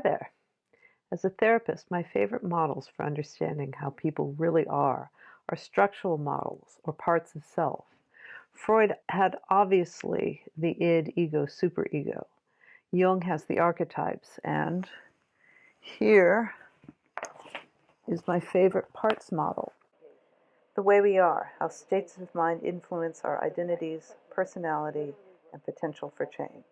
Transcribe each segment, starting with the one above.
there. As a therapist, my favorite models for understanding how people really are structural models or parts of self. Freud had obviously the id, ego, superego. Jung has the archetypes, and here is my favorite parts model. The way we are, how states of mind influence our identities, personality, and potential for change,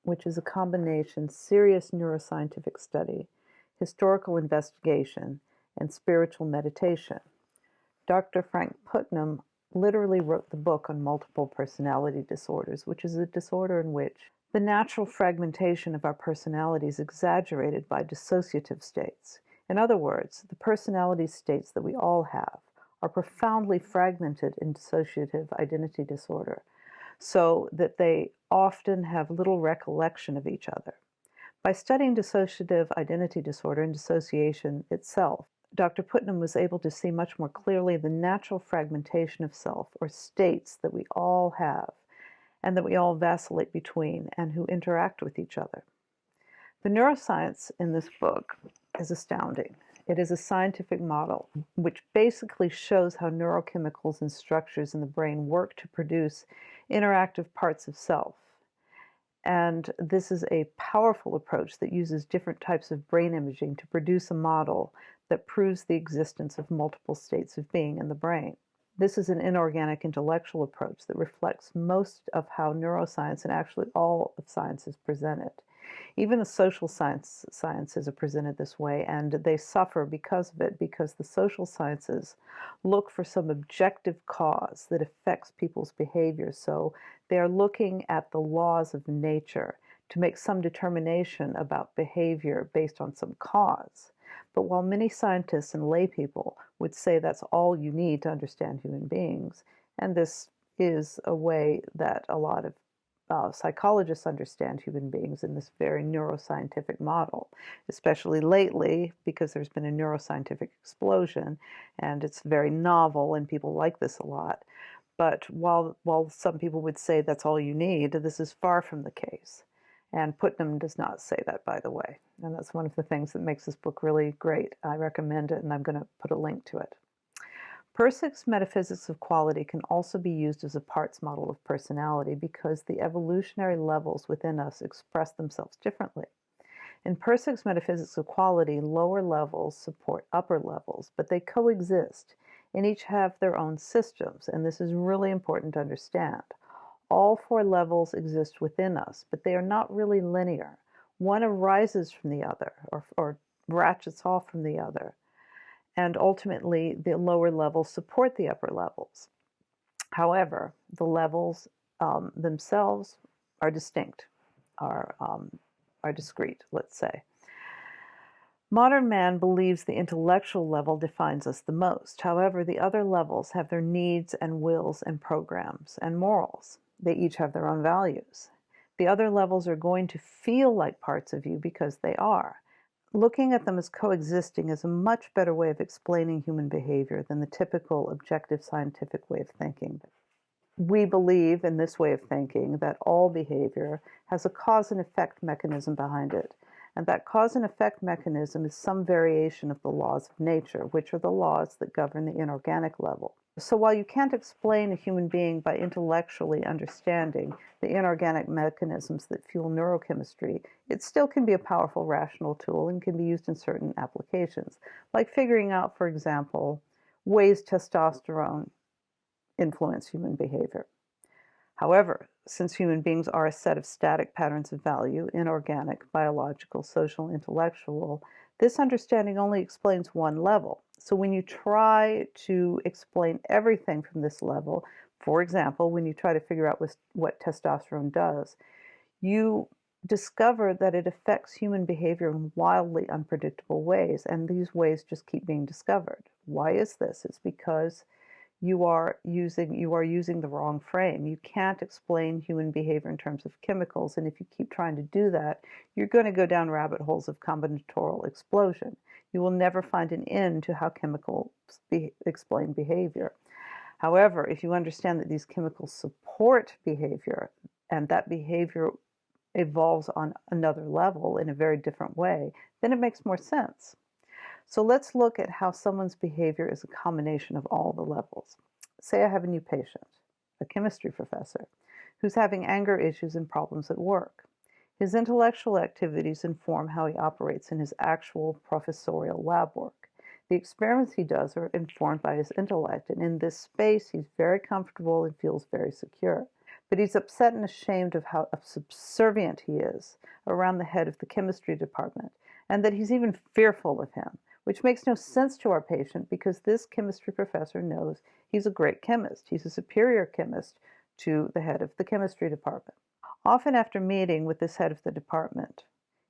which is a combination serious neuroscientific study, historical investigation, and spiritual meditation. Dr. Frank Putnam literally wrote the book on multiple personality disorders, which is a disorder in which the natural fragmentation of our personality is exaggerated by dissociative states. In other words, the personality states that we all have are profoundly fragmented in dissociative identity disorder, so that they often have little recollection of each other. By studying dissociative identity disorder and dissociation itself, Dr. Putnam was able to see much more clearly the natural fragmentation of self, or states that we all have, and that we all vacillate between, and who interact with each other. The neuroscience in this book is astounding. It is a scientific model which basically shows how neurochemicals and structures in the brain work to produce interactive parts of self. And this is a powerful approach that uses different types of brain imaging to produce a model that proves the existence of multiple states of being in the brain. This is an inorganic intellectual approach that reflects most of how neuroscience and actually all of science is presented. Even the social sciences are presented this way, and they suffer because of it, because the social sciences look for some objective cause that affects people's behavior. So they are looking at the laws of nature to make some determination about behavior based on some cause. But while many scientists and lay people would say that's all you need to understand human beings, and this is a way that a lot of psychologists understand human beings in this very neuroscientific model, especially lately because there's been a neuroscientific explosion and it's very novel and people like this a lot. But while some people would say that's all you need, this is far from the case. And Putnam does not say that, by the way. And that's one of the things that makes this book really great. I recommend it, and I'm going to put a link to it. Persic's metaphysics of quality can also be used as a parts model of personality because the evolutionary levels within us express themselves differently. In Persic's metaphysics of quality, lower levels support upper levels, but they coexist and each have their own systems, and this is really important to understand. All four levels exist within us, but they are not really linear. One arises from the other, or ratchets off from the other. And ultimately, the lower levels support the upper levels. However, the levels themselves are distinct, are discrete, let's say. Modern man believes the intellectual level defines us the most. However, the other levels have their needs and wills and programs and morals. They each have their own values. The other levels are going to feel like parts of you because they are. Looking at them as coexisting is a much better way of explaining human behavior than the typical objective scientific way of thinking. We believe in this way of thinking that all behavior has a cause and effect mechanism behind it, and that cause and effect mechanism is some variation of the laws of nature, which are the laws that govern the inorganic level. So while you can't explain a human being by intellectually understanding the inorganic mechanisms that fuel neurochemistry, it still can be a powerful rational tool and can be used in certain applications, like figuring out, for example, ways testosterone influence human behavior. However, since human beings are a set of static patterns of value, inorganic, biological, social, intellectual, this understanding only explains one level. So when you try to explain everything from this level, for example, when you try to figure out what testosterone does, you discover that it affects human behavior in wildly unpredictable ways, and these ways just keep being discovered. Why is this? It's because you are using the wrong frame. You can't explain human behavior in terms of chemicals, and if you keep trying to do that, you're going to go down rabbit holes of combinatorial explosion. You will never find an end to how chemicals explain behavior. However, if you understand that these chemicals support behavior, and that behavior evolves on another level in a very different way, then it makes more sense. So let's look at how someone's behavior is a combination of all the levels. Say I have a new patient, a chemistry professor, who's having anger issues and problems at work. His intellectual activities inform how he operates in his actual professorial lab work. The experiments he does are informed by his intellect, and in this space he's very comfortable and feels very secure. But he's upset and ashamed of how subservient he is around the head of the chemistry department, and that he's even fearful of him, which makes no sense to our patient because this chemistry professor knows he's a great chemist. He's a superior chemist to the head of the chemistry department. Often after meeting with this head of the department,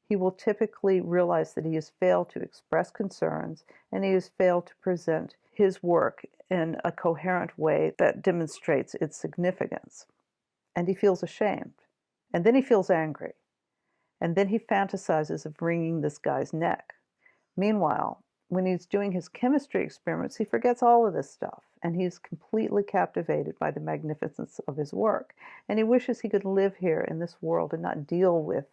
he will typically realize that he has failed to express concerns and he has failed to present his work in a coherent way that demonstrates its significance. And he feels ashamed. And then he feels angry. And then he fantasizes of wringing this guy's neck. Meanwhile, when he's doing his chemistry experiments, he forgets all of this stuff, and he's completely captivated by the magnificence of his work. And he wishes he could live here in this world and not deal with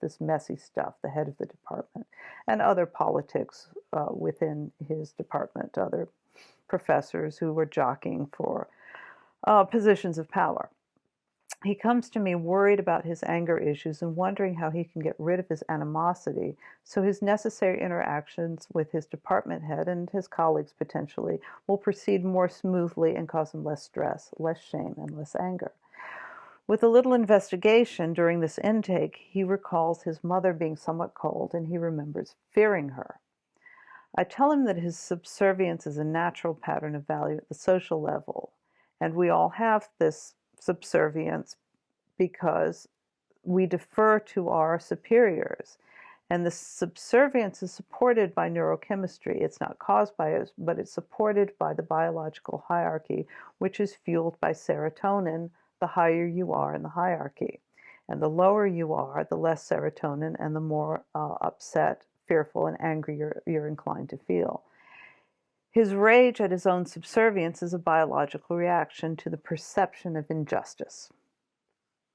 this messy stuff, the head of the department, and other politics within his department, other professors who were jockeying for positions of power. He comes to me worried about his anger issues and wondering how he can get rid of his animosity so his necessary interactions with his department head and his colleagues potentially will proceed more smoothly and cause him less stress, less shame, and less anger. With a little investigation during this intake, he recalls his mother being somewhat cold and he remembers fearing her. I tell him that his subservience is a natural pattern of value at the social level, and we all have this subservience because we defer to our superiors. And the subservience is supported by neurochemistry. It's not caused by us, but it's supported by the biological hierarchy, which is fueled by serotonin the higher you are in the hierarchy. And the lower you are, the less serotonin and the more upset, fearful, and angry you're inclined to feel. His rage at his own subservience is a biological reaction to the perception of injustice.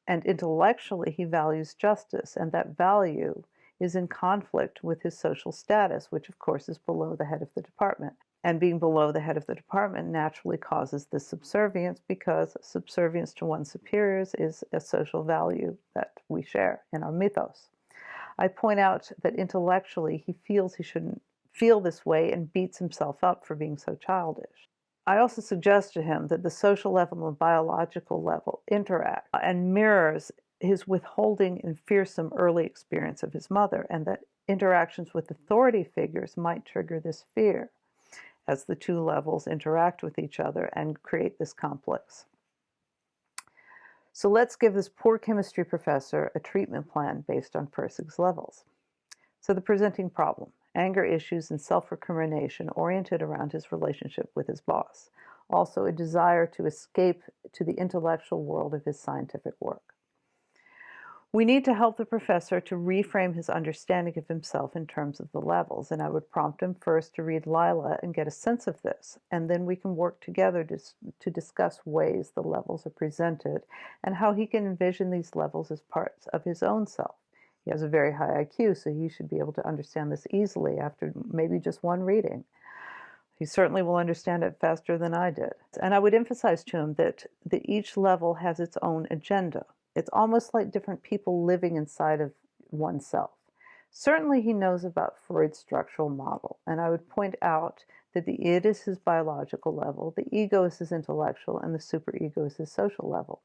And intellectually, he values justice, and that value is in conflict with his social status, which of course is below the head of the department. And being below the head of the department naturally causes this subservience because subservience to one's superiors is a social value that we share in our mythos. I point out that intellectually he feels he shouldn't feel this way and beats himself up for being so childish. I also suggest to him that the social level and the biological level interact and mirrors his withholding and fearsome early experience of his mother, and that interactions with authority figures might trigger this fear as the two levels interact with each other and create this complex. So let's give this poor chemistry professor a treatment plan based on Persig's levels. So the presenting problem: anger issues and self-recrimination oriented around his relationship with his boss. Also a desire to escape to the intellectual world of his scientific work. We need to help the professor to reframe his understanding of himself in terms of the levels, and I would prompt him first to read Lila and get a sense of this, and then we can work together to discuss ways the levels are presented and how he can envision these levels as parts of his own self. He has a very high IQ, so he should be able to understand this easily after maybe just one reading. He certainly will understand it faster than I did. And I would emphasize to him that each level has its own agenda. It's almost like different people living inside of oneself. Certainly he knows about Freud's structural model, and I would point out that the id is his biological level, the ego is his intellectual, and the superego is his social level.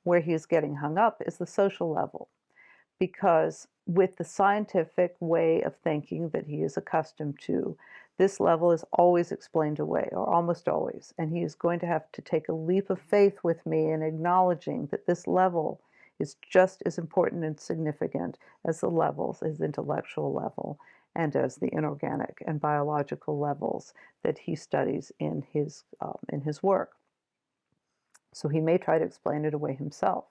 Where he is getting hung up is the social level, because with the scientific way of thinking that he is accustomed to, this level is always explained away, or almost always, and he is going to have to take a leap of faith with me in acknowledging that this level is just as important and significant as the levels, his intellectual level, and as the inorganic and biological levels that he studies in his work. So he may try to explain it away himself.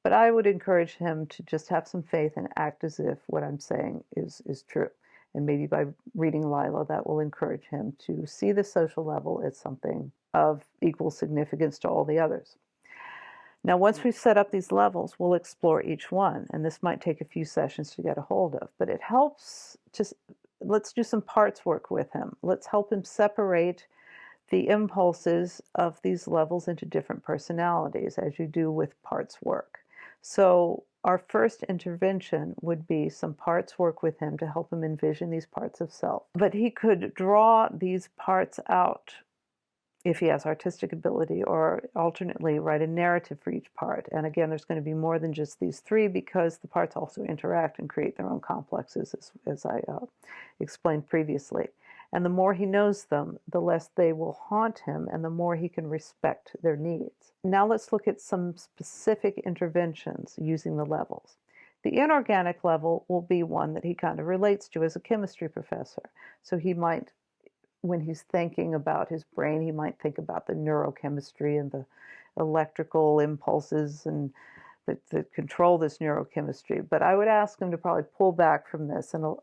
But I would encourage him to just have some faith and act as if what I'm saying is true. And maybe by reading Lila, that will encourage him to see the social level as something of equal significance to all the others. Now, once we've set up these levels, we'll explore each one, and this might take a few sessions to get a hold of, but it helps to, let's do some parts work with him. Let's help him separate the impulses of these levels into different personalities, as you do with parts work. So our first intervention would be some parts work with him to help him envision these parts of self. But he could draw these parts out if he has artistic ability, or alternately write a narrative for each part. And again, there's going to be more than just these three, because the parts also interact and create their own complexes, as I explained previously. And the more he knows them, the less they will haunt him, and the more he can respect their needs. Now let's look at some specific interventions using the levels. The inorganic level will be one that he kind of relates to as a chemistry professor. So he might, when he's thinking about his brain, he might think about the neurochemistry and the electrical impulses and that control this neurochemistry. But I would ask him to probably pull back from this and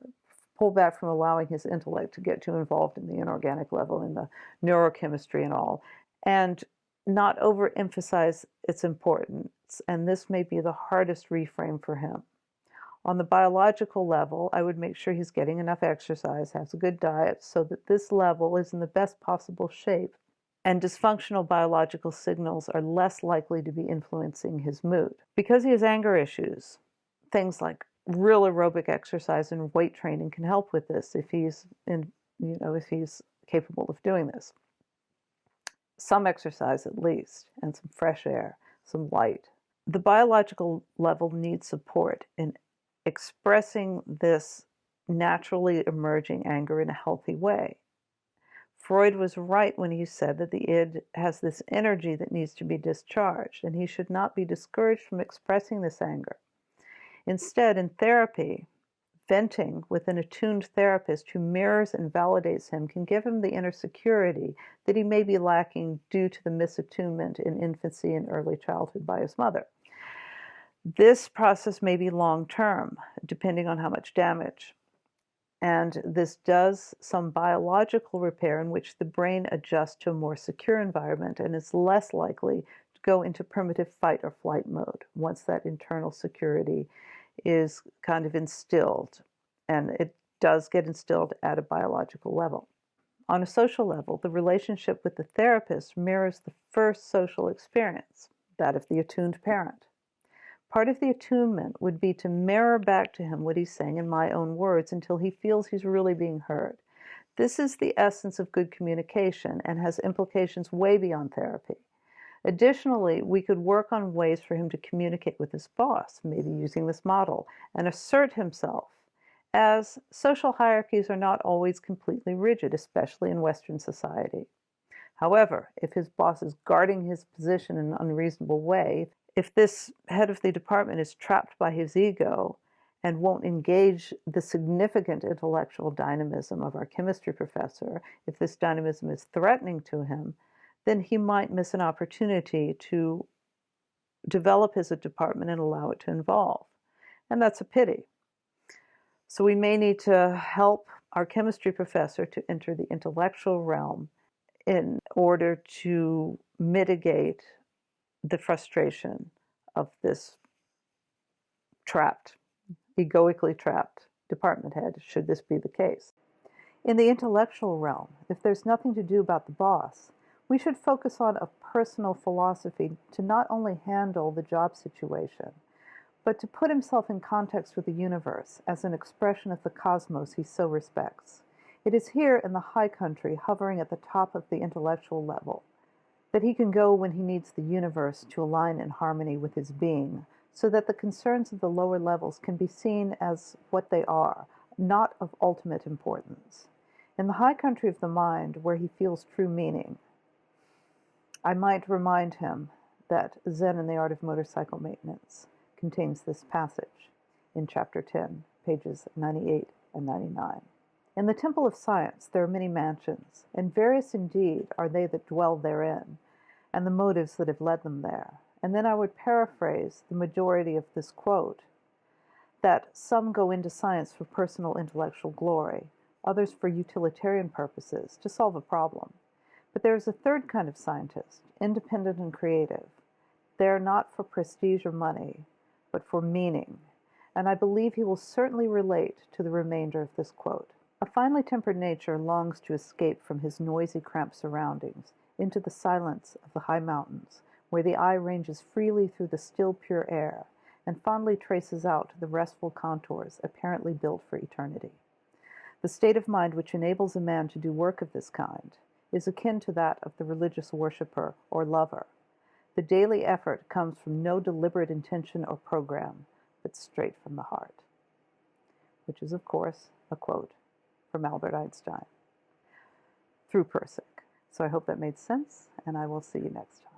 pull back from allowing his intellect to get too involved in the inorganic level, in the neurochemistry and all, and not overemphasize its importance. And this may be the hardest reframe for him. On the biological level, I would make sure he's getting enough exercise, has a good diet, so that this level is in the best possible shape, and dysfunctional biological signals are less likely to be influencing his mood. Because he has anger issues, things like real aerobic exercise and weight training can help with this if he's if he's capable of doing this. Some exercise at least, and some fresh air, some light. The biological level needs support in expressing this naturally emerging anger in a healthy way. Freud was right when he said that the id has this energy that needs to be discharged, and he should not be discouraged from expressing this anger. Instead, in therapy, venting with an attuned therapist who mirrors and validates him can give him the inner security that he may be lacking due to the misattunement in infancy and early childhood by his mother. This process may be long-term, depending on how much damage. And this does some biological repair in which the brain adjusts to a more secure environment and is less likely to go into primitive fight or flight mode once that internal security is kind of instilled. And it does get instilled at a biological level. On a social level, the relationship with the therapist mirrors the first social experience, that of the attuned parent. Part of the attunement would be to mirror back to him what he's saying in my own words until he feels he's really being heard. This is the essence of good communication and has implications way beyond therapy. Additionally, we could work on ways for him to communicate with his boss, maybe using this model, and assert himself, as social hierarchies are not always completely rigid, especially in Western society. However, if his boss is guarding his position in an unreasonable way, if this head of the department is trapped by his ego and won't engage the significant intellectual dynamism of our chemistry professor, if this dynamism is threatening to him, then he might miss an opportunity to develop his department and allow it to evolve. And that's a pity. So we may need to help our chemistry professor to enter the intellectual realm in order to mitigate the frustration of this egoically trapped department head, should this be the case. In the intellectual realm, if there's nothing to do about the boss, we should focus on a personal philosophy to not only handle the job situation, but to put himself in context with the universe as an expression of the cosmos he so respects. It is here in the high country, hovering at the top of the intellectual level, that he can go when he needs the universe to align in harmony with his being, so that the concerns of the lower levels can be seen as what they are, not of ultimate importance. In the high country of the mind, where he feels true meaning, I might remind him that Zen and the Art of Motorcycle Maintenance contains this passage in Chapter 10, pages 98 and 99. In the temple of science there are many mansions, and various indeed are they that dwell therein, and the motives that have led them there. And then I would paraphrase the majority of this quote, that some go into science for personal intellectual glory, others for utilitarian purposes, to solve a problem. But there is a third kind of scientist, independent and creative, They are not for prestige or money, but for meaning, and I believe he will certainly relate to the remainder of this quote. A finely tempered nature longs to escape from his noisy, cramped surroundings into the silence of the high mountains, where the eye ranges freely through the still, pure air, and fondly traces out the restful contours apparently built for eternity. The state of mind which enables a man to do work of this kind is akin to that of the religious worshipper or lover. The daily effort comes from no deliberate intention or program, but straight from the heart. Which is, of course, a quote from Albert Einstein through Persic. So I hope that made sense, and I will see you next time.